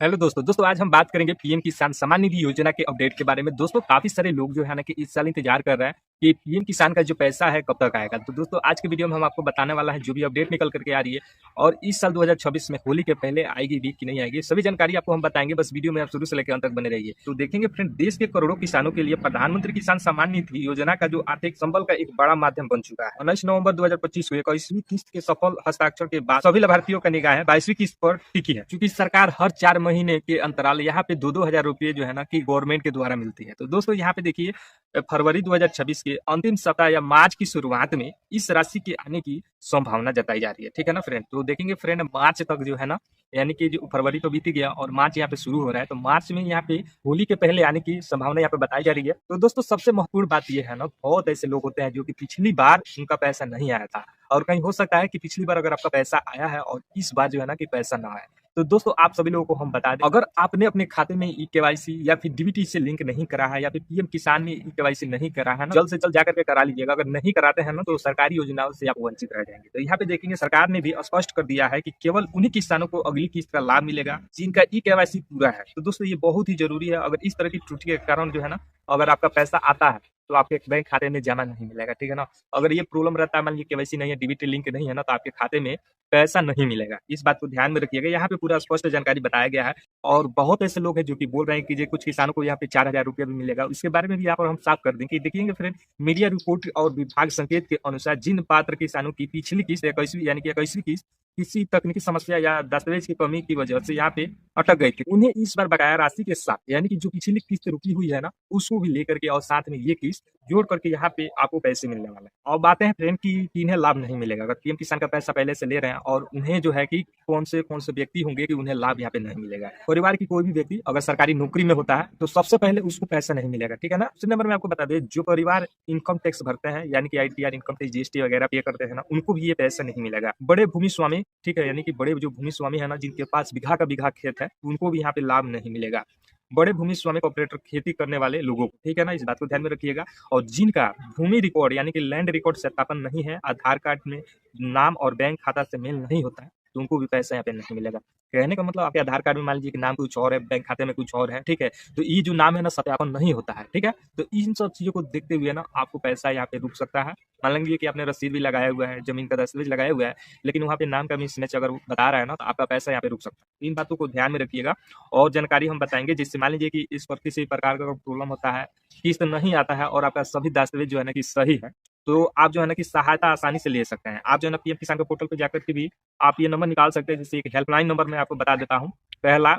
Hello दोस्तों आज हम बात करेंगे पीएम किसान सम्मान निधि योजना के अपडेट के बारे में। दोस्तों काफी सारे लोग जो है ना कि इस साल इंतजार कर रहे हैं कि पीएम किसान का जो पैसा है कब तक आएगा। तो दोस्तों आज के वीडियो में हम आपको बताने वाला है जो भी अपडेट निकल करके आ रही है और इस साल 2026 में होली के पहले आएगी भी कि नहीं आएगी, सभी जानकारी आपको हम बताएंगे। बस वीडियो में आप शुरू से लेकर अंत तक बने रहिए। तो देखेंगे फ्रेंड, देश के करोड़ों किसानों के लिए प्रधानमंत्री किसान सम्मान निधि योजना का जो आर्थिक संबल का एक बड़ा माध्यम बन चुका है। 19 नवंबर 2025 को 21वीं किस्त के सफल हस्ताक्षर के बाद सभी लाभार्थियों का निगाह 22वीं किस्त पर टिकी है, क्योंकि सरकार हर 4 महीने के अंतराल यहाँ पे 2-2 हजार रुपए जो है ना कि गवर्नमेंट के द्वारा मिलती है। तो दोस्तों यहाँ पे देखिए, फरवरी 2026 के अंतिम सप्ताह या मार्च की शुरुआत में इस राशि के आने की संभावना जताई जा रही है। ठीक है ना फ्रेंड। तो देखेंगे फ्रेंड, मार्च तक जो है ना, यानी कि जो फरवरी तो बीत गया और मार्च यहाँ पे शुरू हो रहा है, तो मार्च में यहाँ पे होली के पहले आने की संभावना यहाँ पे बताई जा रही है। तो दोस्तों सबसे महत्वपूर्ण बात यह है ना, बहुत ऐसे लोग होते हैं जो कि पिछली बार उनका पैसा नहीं आया था, और कहीं हो सकता है कि पिछली बार अगर आपका पैसा आया है और इस बार जो है ना कि पैसा ना आए। तो दोस्तों आप सभी लोगों को हम बता दें, अगर आपने अपने खाते में ई-केवाईसी या फिर डीबीटी से लिंक नहीं करा है या फिर पीएम किसान में ई-केवाईसी नहीं करा है ना, जल्द से जल्द जाकर के करा लीजिएगा। अगर नहीं कराते हैं ना तो सरकारी योजनाओं से आप वंचित रह जाएंगे। तो यहाँ पे देखेंगे सरकार ने भी स्पष्ट कर दिया है कि केवल उन्हीं किसानों को अगली किस्त का लाभ मिलेगा जिनका ई-केवाईसी पूरा है। तो दोस्तों ये बहुत ही जरूरी है। अगर इस तरह की त्रुटि के कारण जो है ना, अगर आपका पैसा आता है तो आपके बैंक खाते में जमा नहीं मिलेगा। ठीक है ना। अगर ये प्रॉब्लम रहता है, मान लीजिए केवाईसी नहीं है, डीबीटी लिंक नहीं है ना, तो आपके खाते में पैसा नहीं मिलेगा। इस बात को ध्यान में रखिएगा। यहाँ पे पूरा स्पष्ट जानकारी बताया गया है। और बहुत ऐसे लोग हैं जो कि बोल रहे हैं कि जो कुछ किसानों को यहाँ पे 4,000 रुपया भी मिलेगा, इसके बारे में भी यहाँ पर हम साफ कर दें कि देखिएंगे फ्रेंड, मीडिया रिपोर्ट और विभाग संकेत के अनुसार जिन पात्र किसानों की पिछली किस्त 21वीं यानी कि 21वीं किस्त किसी तकनीकी समस्या या दस्तावेज की कमी की वजह से यहाँ पे अटक गई थी, उन्हें इस बार बकाया राशि के साथ, यानी कि जो पिछली किस्त रुकी हुई है ना, उसको भी लेकर के और साथ में ये किस्त जोड़ करके यहाँ पे आपको पैसे मिलने वाले हैं। और बातें हैं फ्रेंड की इन्हें लाभ नहीं मिलेगा। अगर पीएम किसान का पैसा पहले से ले रहे हैं और उन्हें जो है कि कौन से व्यक्ति होंगे कि उन्हें लाभ यहाँ पे नहीं मिलेगा। परिवार की कोई भी व्यक्ति अगर सरकारी नौकरी में होता है तो सबसे पहले उसको पैसा नहीं मिलेगा। ठीक है ना। दूसरे नंबर में आपको बता दें, जो परिवार इनकम टैक्स भरते हैं, यानी कि आईटीआर, इनकम टैक्स, जीएसटी वगैरह पे करते हैं ना, उनको भी ये पैसा नहीं मिलेगा। बड़े भूमि स्वामी, ठीक है, यानी कि बड़े जो भूमि स्वामी है ना, जिनके पास बीघा का बीघा खेत है, उनको भी यहाँ पे लाभ नहीं मिलेगा। बड़े भूमि स्वामी ऑपरेटर, खेती करने वाले लोगों को, ठीक है ना, इस बात को ध्यान में रखिएगा। और जिनका भूमि रिकॉर्ड यानी कि लैंड रिकॉर्ड सत्यापन नहीं है, आधार कार्ड में नाम और बैंक खाता से मेल नहीं होता है, तो उनको भी पैसा यहाँ पे नहीं मिलेगा। कहने का मतलब, आपके आधार कार्ड में मान लीजिए कि नाम कुछ और है, बैंक खाते में कुछ और है, ठीक है, तो ये जो नाम है ना, सत्यापन नहीं होता है। ठीक है। तो इन सब चीजों को देखते हुए ना आपको पैसा यहाँ पे रुक सकता है। मान लीजिए कि आपने रसीद भी लगाया हुआ है, जमीन का दस्तावेज लगाया हुआ है, लेकिन वहाँ पे नाम का मिसमैच अगर बता रहा है ना, तो आपका पैसा यहाँ पे रुक सकता है। इन बातों को ध्यान में रखिएगा और जानकारी हम बताएंगे, जिससे मान लीजिए कि इस पर किसी प्रकार का प्रॉब्लम होता है, किस्त नहीं आता है और आपका सभी दस्तावेज जो है ना कि सही है, तो आप जो है ना कि सहायता आसानी से ले सकते हैं। आप जो है ना पीएम किसान के पोर्टल पे जाकर के भी आप ये नंबर निकाल सकते हैं। जैसे एक हेल्पलाइन नंबर मैं आपको बता देता हूँ। पहला